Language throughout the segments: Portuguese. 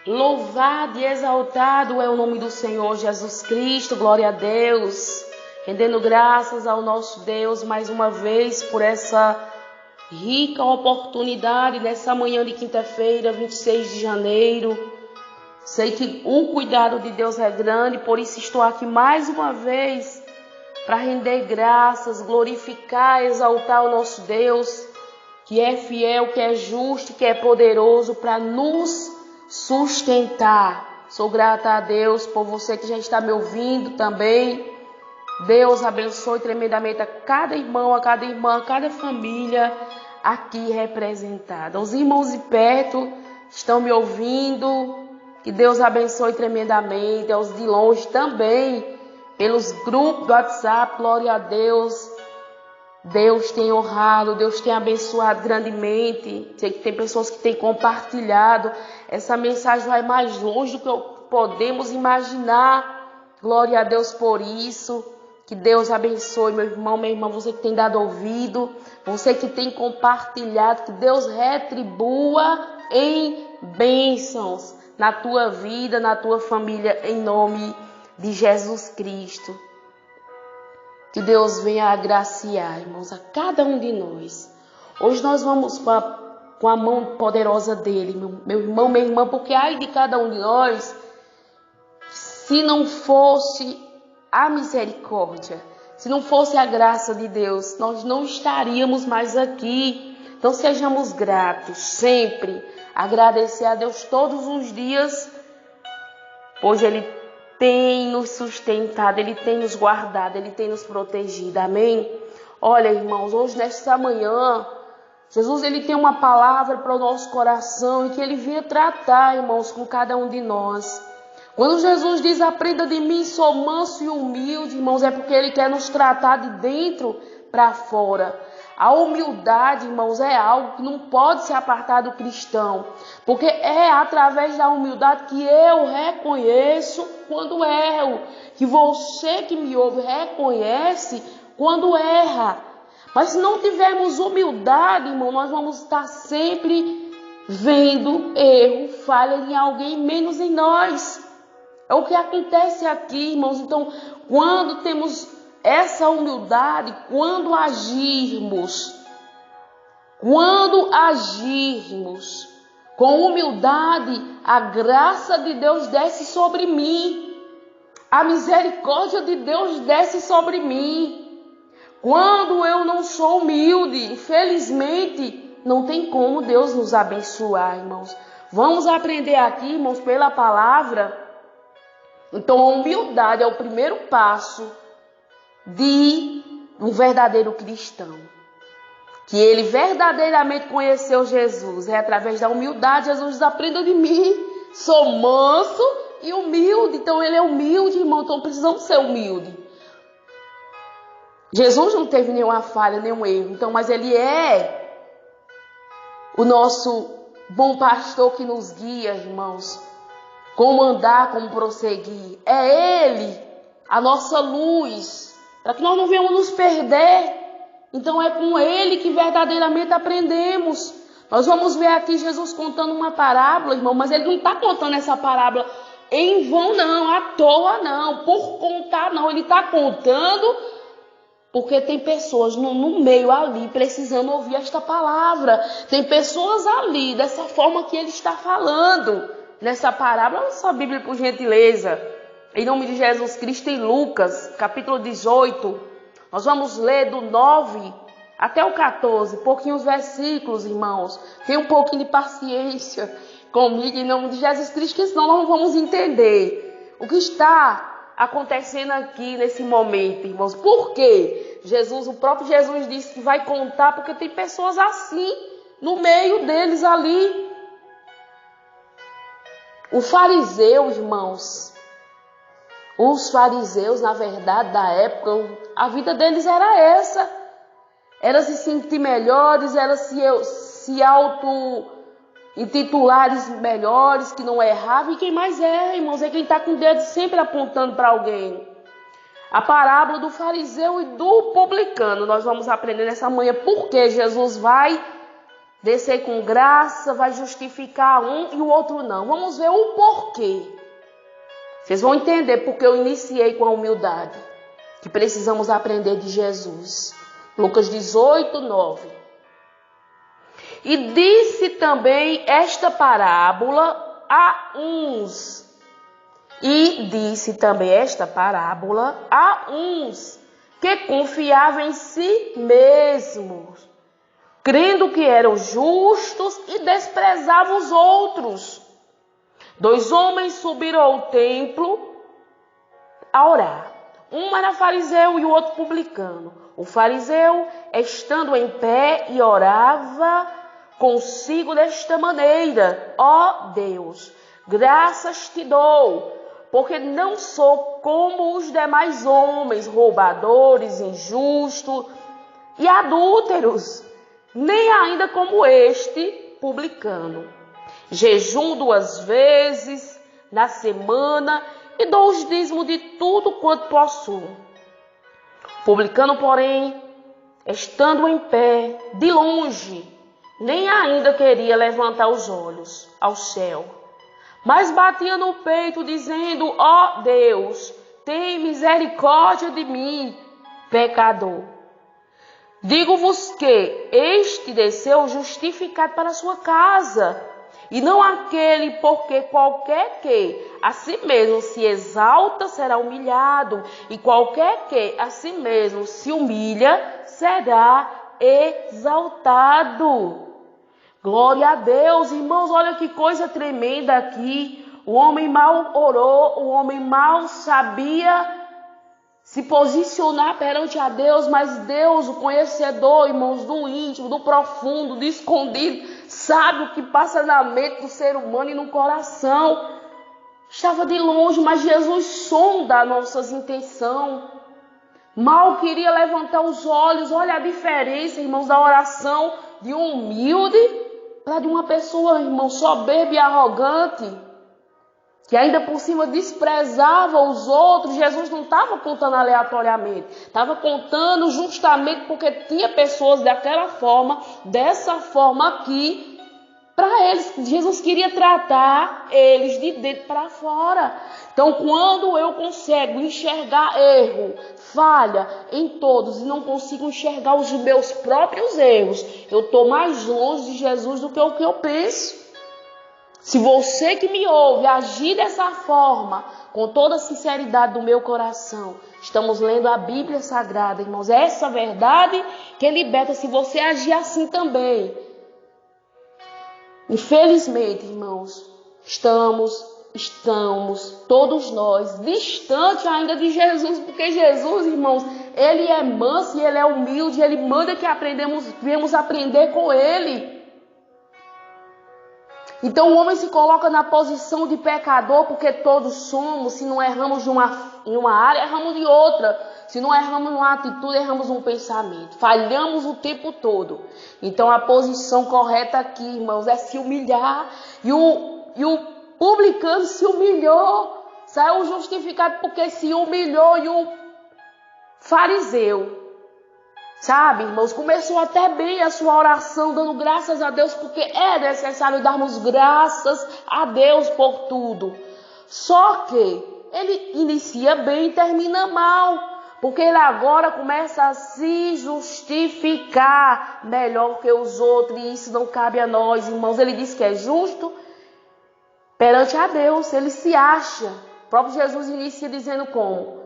Louvado e exaltado é o nome do Senhor Jesus Cristo, glória a Deus. Rendendo graças ao nosso Deus mais uma vez por essa rica oportunidade nessa manhã de quinta-feira, 26 de janeiro. Sei que o cuidado de Deus é grande, por isso estou aqui mais uma vez para render graças, glorificar, exaltar o nosso Deus, que é fiel, que é justo, que é poderoso para nos sustentar. Sou grata a Deus por você que já está me ouvindo também. Deus abençoe tremendamente a cada irmão, a cada irmã, a cada família aqui representada. Os irmãos de perto estão me ouvindo. Que Deus abençoe tremendamente. Aos de longe também, pelos grupos do WhatsApp, glória a Deus. Deus tem honrado, Deus tem abençoado grandemente. Sei que tem pessoas que têm compartilhado. Essa mensagem vai mais longe do que podemos imaginar. Glória a Deus por isso. Que Deus abençoe, meu irmão, minha irmã, você que tem dado ouvido, você que tem compartilhado, que Deus retribua em bênçãos na tua vida, na tua família, em nome de Jesus Cristo. Que Deus venha agraciar, irmãos, a cada um de nós. Hoje nós vamos com a mão poderosa dele, meu irmão, minha irmã, porque ai de cada um de nós, se não fosse a misericórdia, se não fosse a graça de Deus, nós não estaríamos mais aqui. Então sejamos gratos sempre, agradecer a Deus todos os dias, pois Ele tem nos sustentado, Ele tem nos guardado, Ele tem nos protegido, amém? Olha, irmãos, hoje nesta manhã, Jesus Ele tem uma palavra para o nosso coração e que Ele venha tratar, irmãos, com cada um de nós. Quando Jesus diz, aprenda de mim, sou manso e humilde, irmãos, é porque Ele quer nos tratar de dentro para fora. A humildade, irmãos, é algo que não pode se apartar do cristão, porque é através da humildade que eu reconheço quando erro, que você que me ouve reconhece quando erra. Mas se não tivermos humildade, irmão, nós vamos estar sempre vendo erro, falha em alguém, menos em nós. É o que acontece aqui, irmãos. Então, quando temos essa humildade, quando agirmos com humildade, a graça de Deus desce sobre mim. A misericórdia de Deus desce sobre mim. Quando eu não sou humilde, infelizmente, não tem como Deus nos abençoar, irmãos. Vamos aprender aqui, irmãos, pela palavra. Então, a humildade é o primeiro passo de um verdadeiro cristão. Que ele verdadeiramente conheceu Jesus. É através da humildade. Jesus diz, aprenda de mim. Sou manso e humilde. Então, ele é humilde, irmão. Então, precisamos ser humildes. Jesus não teve nenhuma falha, nenhum erro. Então, mas ele é o nosso bom pastor que nos guia, irmãos. Como andar, como prosseguir. É Ele, a nossa luz, para que nós não venhamos nos perder. Então é com Ele que verdadeiramente aprendemos. Nós vamos ver aqui Jesus contando uma parábola, irmão, mas Ele não está contando essa parábola em vão não, à toa não, por contar não. Ele está contando porque tem pessoas no meio ali precisando ouvir esta palavra. Tem pessoas ali, dessa forma que Ele está falando. Nessa parábola, olha só a Bíblia por gentileza. Em nome de Jesus Cristo, em Lucas, capítulo 18. Nós vamos ler do 9 até o 14. Pouquinhos versículos, irmãos. Tenha um pouquinho de paciência comigo, em nome de Jesus Cristo, que senão nós não vamos entender o que está acontecendo aqui nesse momento, irmãos. Por quê? O próprio Jesus disse que vai contar, porque tem pessoas assim, no meio deles ali. O fariseu, irmãos, os fariseus, na verdade, da época, a vida deles era essa. Era se sentir melhores, era se auto-intitulares melhores, que não erravam. E quem mais erra, irmãos, é quem está com o dedo sempre apontando para alguém. A parábola do fariseu e do publicano. Nós vamos aprender nessa manhã porque Jesus vai descer com graça, vai justificar um e o outro não. Vamos ver o porquê. Vocês vão entender porque eu iniciei com a humildade, que precisamos aprender de Jesus. Lucas 18, 9. E disse também esta parábola a uns. Que confiavam em si mesmos, crendo que eram justos e desprezavam os outros. 2 homens subiram ao templo a orar. Um era fariseu e o outro publicano. O fariseu, estando em pé e orava consigo desta maneira: ó Deus, graças te dou, porque não sou como os demais homens, roubadores, injustos e adúlteros, nem ainda como este publicano. Jejum 2 vezes na semana e dou os dízimos de tudo quanto possuo. Publicano, porém, estando em pé, de longe, nem ainda queria levantar os olhos ao céu, mas batia no peito, dizendo: ó Deus, tem misericórdia de mim, pecador. Digo-vos que este desceu justificado para a sua casa, e não aquele, porque qualquer que a si mesmo se exalta será humilhado, e qualquer que a si mesmo se humilha será exaltado. Glória a Deus, irmãos, olha que coisa tremenda aqui. O homem mal orou, o homem mal sabia se posicionar perante a Deus, mas Deus, o conhecedor, irmãos, do íntimo, do profundo, do escondido, sabe o que passa na mente do ser humano e no coração. Estava de longe, mas Jesus sonda nossas intenções. Mal queria levantar os olhos. Olha a diferença, irmãos, da oração de um humilde para de uma pessoa, irmão, soberba e arrogante, que ainda por cima desprezava os outros. Jesus não estava contando aleatoriamente, estava contando justamente porque tinha pessoas daquela forma, dessa forma aqui, para eles. Jesus queria tratar eles de dentro para fora. Então, quando eu consigo enxergar erro, falha em todos e não consigo enxergar os meus próprios erros, eu estou mais longe de Jesus do que o que eu penso. Se você que me ouve agir dessa forma, com toda a sinceridade do meu coração, estamos lendo a Bíblia Sagrada, irmãos. É essa verdade que liberta se você agir assim também. Infelizmente, irmãos, estamos todos nós distantes ainda de Jesus, porque Jesus, irmãos, ele é manso e ele é humilde, ele manda que venhamos aprender com ele. Então o homem se coloca na posição de pecador, porque todos somos. Se não erramos em uma área, erramos em outra. Se não erramos numa atitude, erramos num pensamento. Falhamos o tempo todo. Então a posição correta aqui, irmãos, é se humilhar. E o publicano se humilhou, saiu justificado porque se humilhou. E o fariseu, sabe, irmãos, começou até bem a sua oração, dando graças a Deus, porque é necessário darmos graças a Deus por tudo. Só que ele inicia bem e termina mal, porque ele agora começa a se justificar melhor que os outros, e isso não cabe a nós, irmãos. Ele diz que é justo perante a Deus, ele se acha. O próprio Jesus inicia dizendo como?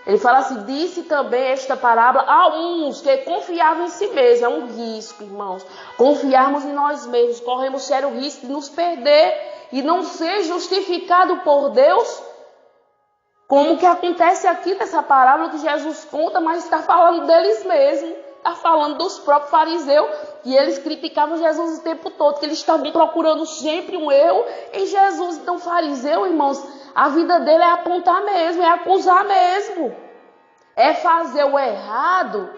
Ele fala assim: disse também esta parábola a uns que confiavam em si mesmos. É um risco, irmãos. Confiarmos em nós mesmos. Corremos sério risco de nos perder e não ser justificado por Deus, como que acontece aqui nessa parábola que Jesus conta, mas está falando deles mesmos. Está falando dos próprios fariseus, e eles criticavam Jesus o tempo todo, que eles estavam procurando sempre um erro em Jesus. Então, fariseu, irmãos, a vida dele é apontar mesmo, é acusar mesmo. É fazer o errado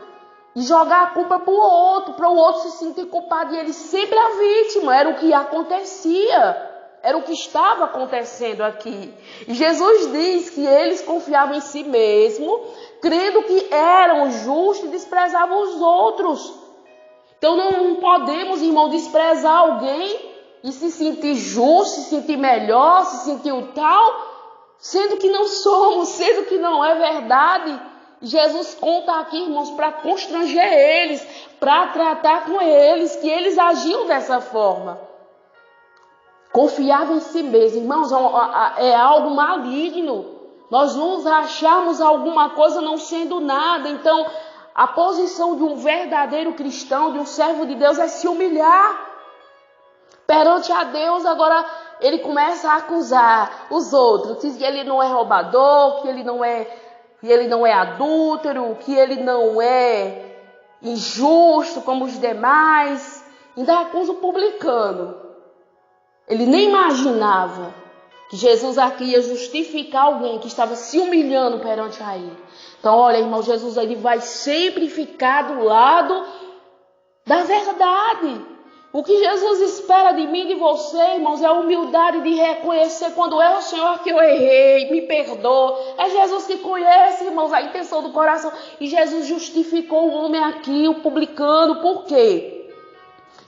e jogar a culpa para o outro se sentir culpado. E ele sempre a vítima. Era o que acontecia. Era o que estava acontecendo aqui. E Jesus diz que eles confiavam em si mesmo, crendo que eram justos e desprezavam os outros. Então não podemos, irmão, desprezar alguém e se sentir justo, se sentir melhor, se sentir o tal, sendo que não somos, sendo que não é verdade. Jesus conta aqui, irmãos, para constranger eles, para tratar com eles, que eles agiam dessa forma. Confiava em si mesmo, irmãos, é algo maligno. Nós nos achamos alguma coisa não sendo nada. Então, a posição de um verdadeiro cristão, de um servo de Deus, é se humilhar perante a Deus. Agora, ele começa a acusar os outros, que ele não é roubador, que ele não é adúltero, que ele não é injusto como os demais. Ainda acusa o publicano. Ele nem imaginava que Jesus aqui ia justificar alguém que estava se humilhando perante a ele. Então, olha, irmão, Jesus ele vai sempre ficar do lado da verdade. O que Jesus espera de mim e de você, irmãos, é a humildade de reconhecer quando é o Senhor que eu errei, me perdoa. É Jesus que conhece, irmãos, a intenção do coração. E Jesus justificou o homem aqui, o publicano, por quê?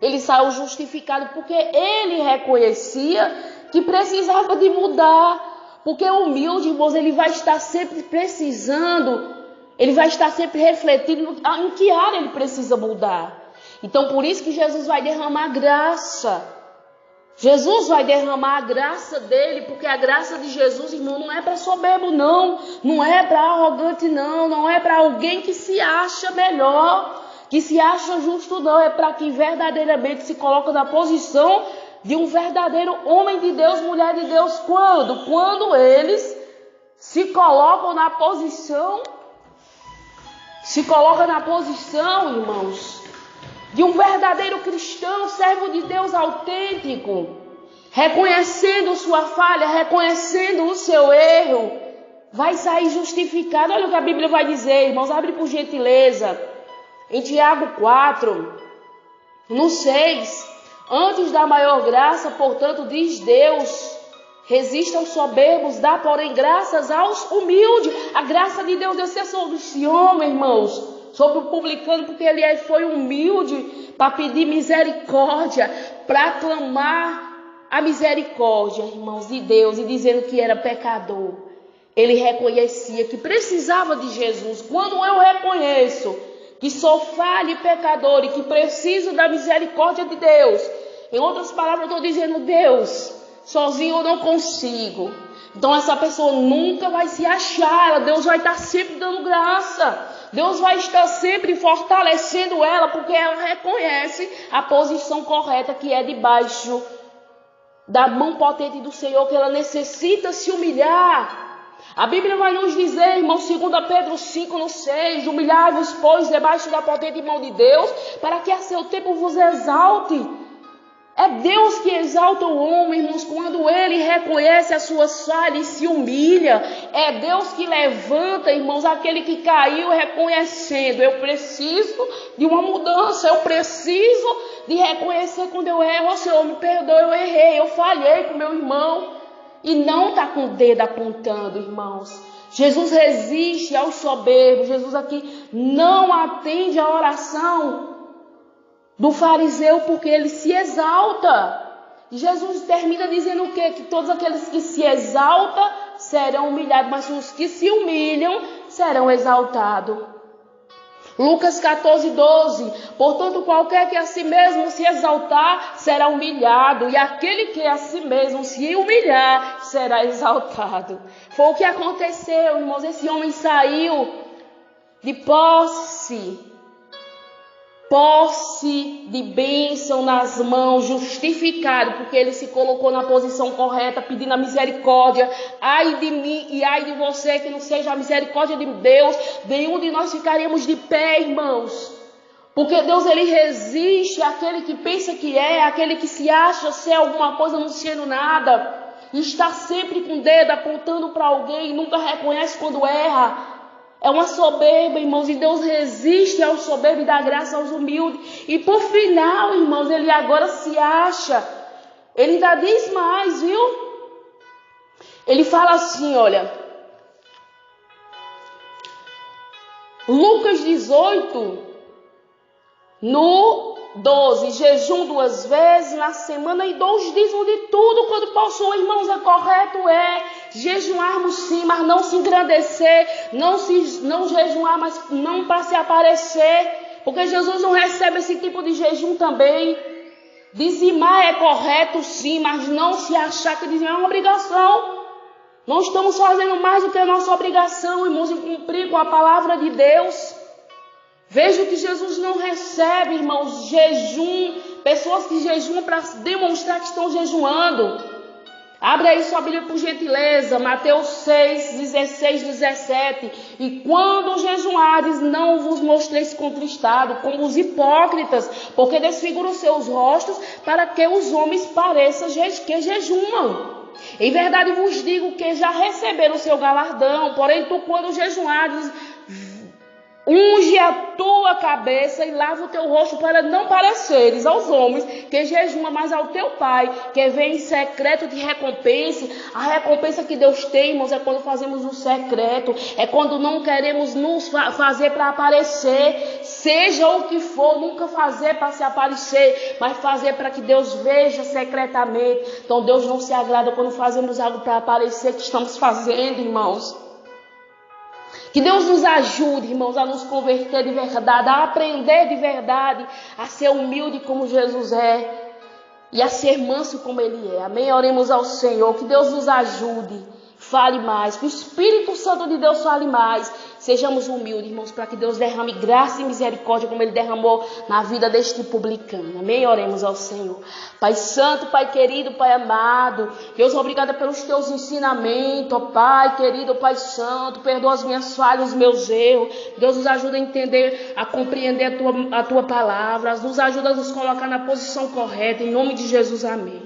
Ele saiu justificado porque ele reconhecia que precisava de mudar. Porque o humilde, irmãos, ele vai estar sempre precisando, ele vai estar sempre refletindo em que área ele precisa mudar. Então, por isso que Jesus vai derramar graça. Jesus vai derramar a graça dele, porque a graça de Jesus, irmão, não é para soberbo, não. Não é para arrogante, não. Não é para alguém que se acha melhor, que se acha justo, não. É para quem verdadeiramente se coloca na posição de um verdadeiro homem de Deus, mulher de Deus. Quando? Quando eles se colocam na posição, irmãos, de um verdadeiro cristão, servo de Deus autêntico, reconhecendo sua falha, reconhecendo o seu erro, vai sair justificado. Olha o que a Bíblia vai dizer, irmãos, abre por gentileza, em Tiago 4, no 6, antes da maior graça, portanto, diz Deus, resista aos soberbos, dá, porém, graças aos humildes. A graça de Deus desceu sobre esse homem, irmãos, sobre o publicano, porque ele foi humilde para pedir misericórdia, para clamar a misericórdia, irmãos, de Deus, e dizendo que era pecador. Ele reconhecia que precisava de Jesus. Quando eu reconheço que sou falho e pecador e que preciso da misericórdia de Deus, em outras palavras, eu estou dizendo, Deus, sozinho eu não consigo. Então essa pessoa nunca vai se achar, Deus vai estar sempre dando graça. Deus vai estar sempre fortalecendo ela, porque ela reconhece a posição correta, que é debaixo da mão potente do Senhor, que ela necessita se humilhar. A Bíblia vai nos dizer, irmão, 2 Pedro 5, no 6, humilhai-vos, pois, debaixo da potente mão de Deus, para que a seu tempo vos exalte. É Deus que exalta o homem, irmãos, quando ele reconhece as suas falhas e se humilha. É Deus que levanta, irmãos, aquele que caiu reconhecendo. Eu preciso de uma mudança, eu preciso de reconhecer quando eu erro. Senhor, me perdoe, eu errei, eu falhei com meu irmão. E não está com o dedo apontando, irmãos. Jesus resiste aos soberbos. Jesus aqui não atende a oração do fariseu, porque ele se exalta. E Jesus termina dizendo o quê? Que todos aqueles que se exaltam serão humilhados, mas os que se humilham serão exaltados. Lucas 14, 12. Portanto, qualquer que a si mesmo se exaltar será humilhado, e aquele que a si mesmo se humilhar será exaltado. Foi o que aconteceu, irmãos. Esse homem saiu de posse de bênção nas mãos, justificado, porque ele se colocou na posição correta, pedindo a misericórdia. Ai de mim e ai de você, que não seja a misericórdia de Deus, nenhum de nós ficaríamos de pé, irmãos. Porque Deus, ele resiste àquele que pensa que é, àquele que se acha ser alguma coisa não sendo nada, e está sempre com o dedo apontando para alguém e nunca reconhece quando erra. É uma soberba, irmãos, e Deus resiste ao soberbo e dá graça aos humildes. E por final, irmãos, ele agora se acha. Ele ainda diz mais, viu? Ele fala assim, olha. Lucas 18, no 12, jejum 2 vezes na semana e dou os dízimos de tudo quando possuo. Irmãos, é correto, jejuarmos sim, mas não se engrandecer, não jejuar, mas não para se aparecer, porque Jesus não recebe esse tipo de jejum também. Dizimar é correto sim, mas não se achar que dizimar é uma obrigação. Não estamos fazendo mais do que a nossa obrigação, irmãos, em cumprir com a palavra de Deus. Veja que Jesus não recebe, irmãos, jejum, pessoas que jejuam para demonstrar que estão jejuando. Abre aí sua Bíblia por gentileza, Mateus 6, 16, 17. E quando jejuares, não vos mostreis contristado, como os hipócritas, porque desfiguram seus rostos, para que os homens pareçam que jejuam. Em verdade vos digo que já receberam o seu galardão, porém tu, quando jejuares, unge a tua cabeça e lava o teu rosto, para não pareceres aos homens que jejuma, mas ao teu Pai que vem em secreto te recompense. A recompensa que Deus tem, irmãos, é quando fazemos no secreto, é quando não queremos nos fazer para aparecer, seja o que for, nunca fazer para se aparecer, mas fazer para que Deus veja secretamente. Então Deus não se agrada quando fazemos algo para aparecer que estamos fazendo, irmãos. Que Deus nos ajude, irmãos, a nos converter de verdade, a aprender de verdade, a ser humilde como Jesus é e a ser manso como Ele é. Amém? Oremos ao Senhor, que Deus nos ajude, fale mais, que o Espírito Santo de Deus fale mais. Sejamos humildes, irmãos, para que Deus derrame graça e misericórdia como Ele derramou na vida deste publicano. Amém? Oremos ao Senhor. Pai Santo, Pai querido, Pai amado, Deus, obrigada pelos Teus ensinamentos, ó Pai querido, Pai Santo, perdoa as minhas falhas, os meus erros. Deus, nos ajuda a entender, a compreender a Tua palavra, nos ajuda a nos colocar na posição correta, em nome de Jesus, amém.